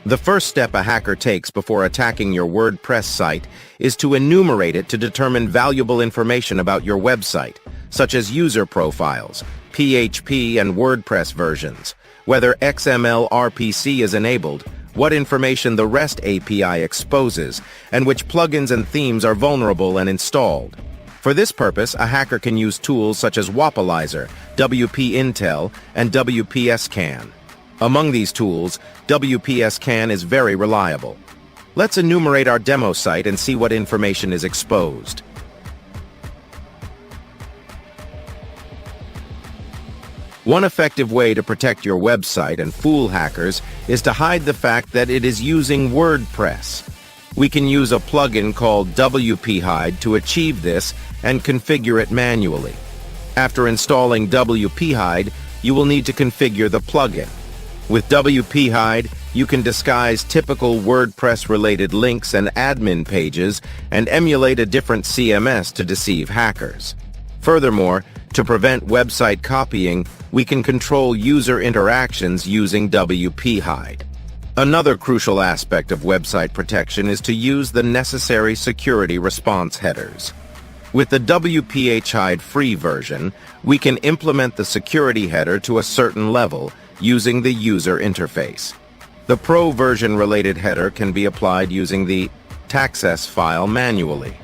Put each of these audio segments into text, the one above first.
The first step a hacker takes before attacking your WordPress site is to enumerate it to determine valuable information about your website, such as user profiles, PHP and WordPress versions, whether XML RPC is enabled, what information the REST API exposes, and which plugins and themes are vulnerable and installed. For this purpose, a hacker can use tools such as Wapalizer, WPintel, and WPScan. Among these tools, WPScan is very reliable. Let's enumerate our demo site and see what information is exposed. One effective way to protect your website and fool hackers is to hide the fact that it is using WordPress. We can use a plugin called WPhide to achieve this and configure it manually. After installing WPhide, you will need to configure the plugin. With WPhide, you can disguise typical WordPress-related links and admin pages and emulate a different CMS to deceive hackers. Furthermore, to prevent website copying, we can control user interactions using WPhide. Another crucial aspect of website protection is to use the necessary security response headers. With the WPhide free version, we can implement the security header to a certain level using the user interface. The Pro version related header can be applied using the taxs file manually.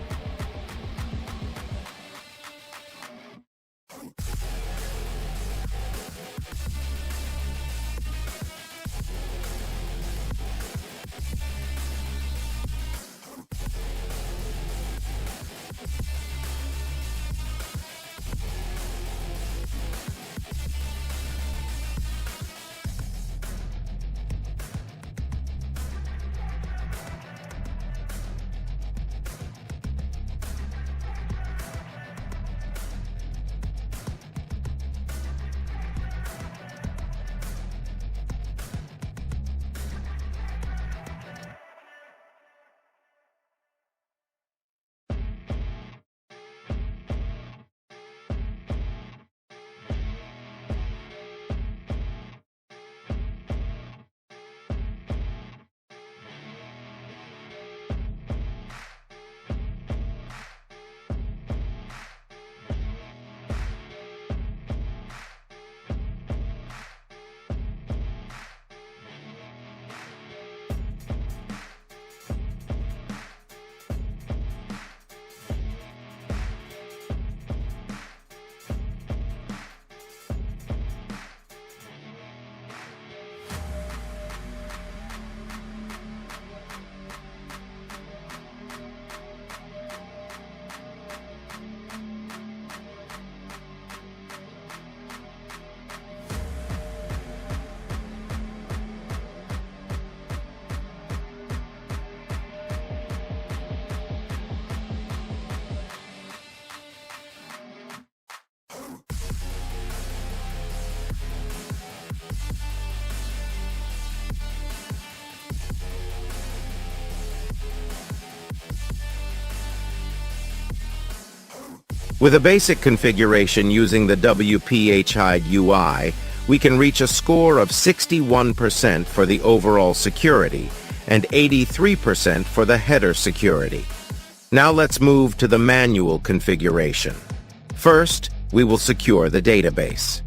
With a basic configuration using the WPhide UI, we can reach a score of 61% for the overall security and 83% for the header security. Now let's move to the manual configuration. First, we will secure the database.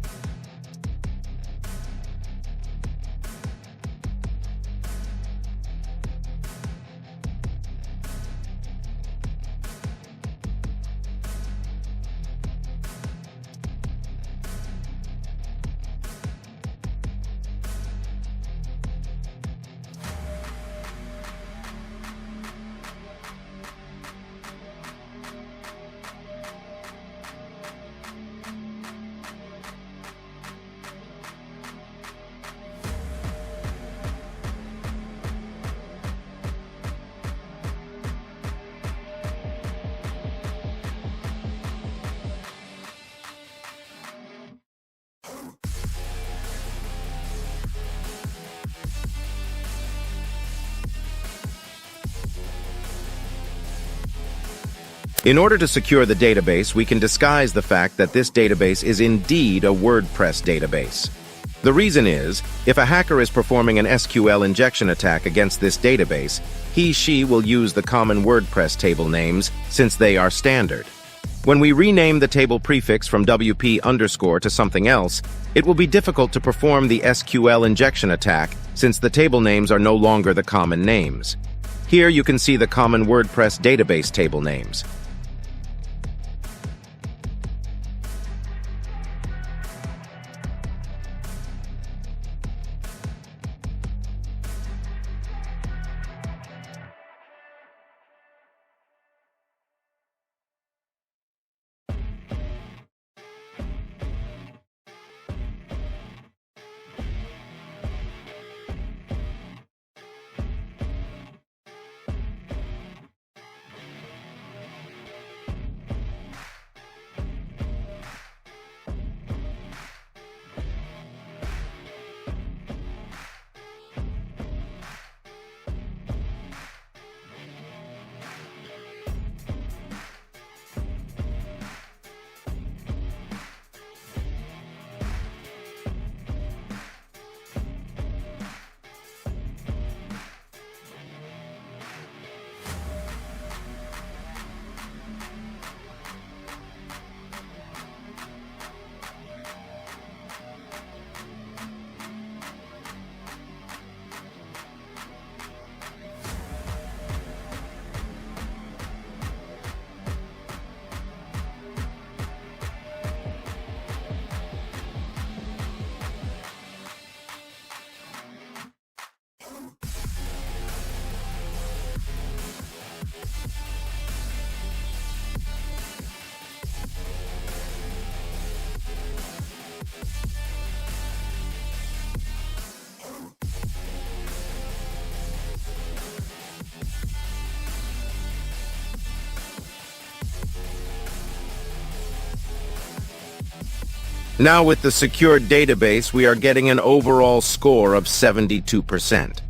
In order to secure the database, we can disguise the fact that this database is indeed a WordPress database. The reason is, if a hacker is performing an SQL injection attack against this database, he/she will use the common WordPress table names since they are standard. When we rename the table prefix from WP_ to something else, it will be difficult to perform the SQL injection attack since the table names are no longer the common names. Here you can see the common WordPress database table names. Now with the secured database, we are getting an overall score of 72%.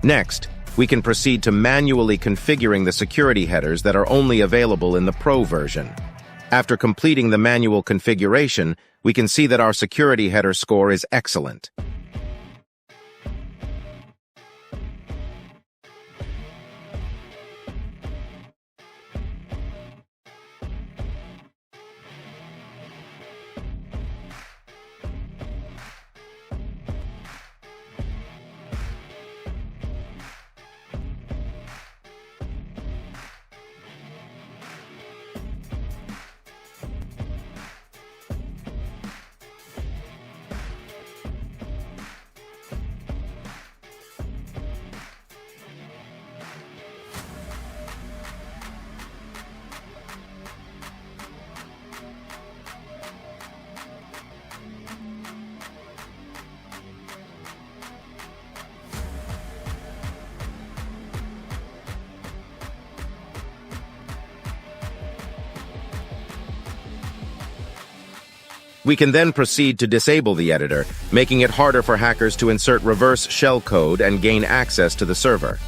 Next, we can proceed to manually configuring the security headers that are only available in the Pro version. After completing the manual configuration, we can see that our security header score is excellent. We can then proceed to disable the editor, making it harder for hackers to insert reverse shell code and gain access to the server.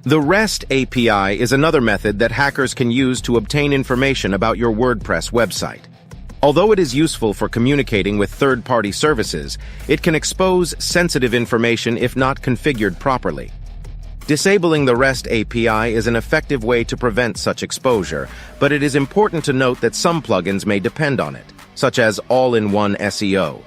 The REST API is another method that hackers can use to obtain information about your WordPress website. Although it is useful for communicating with third-party services, it can expose sensitive information if not configured properly. Disabling the REST API is an effective way to prevent such exposure, but it is important to note that some plugins may depend on it, such as all-in-one SEO.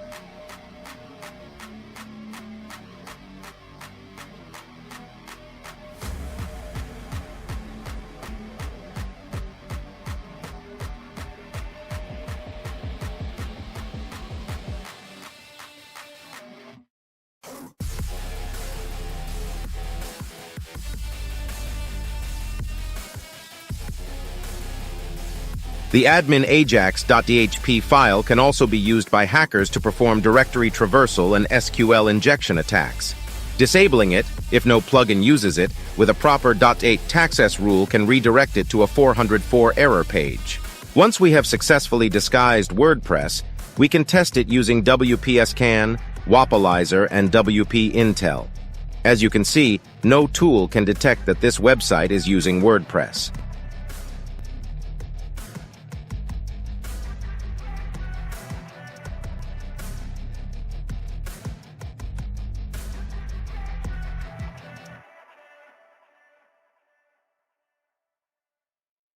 The admin ajax.php file can also be used by hackers to perform directory traversal and SQL injection attacks. Disabling it, if no plugin uses it, with a proper .8 taxs rule can redirect it to a 404 error page. Once we have successfully disguised WordPress, we can test it using WPScan, Wapalizer, and WP Intel. As you can see, no tool can detect that this website is using WordPress.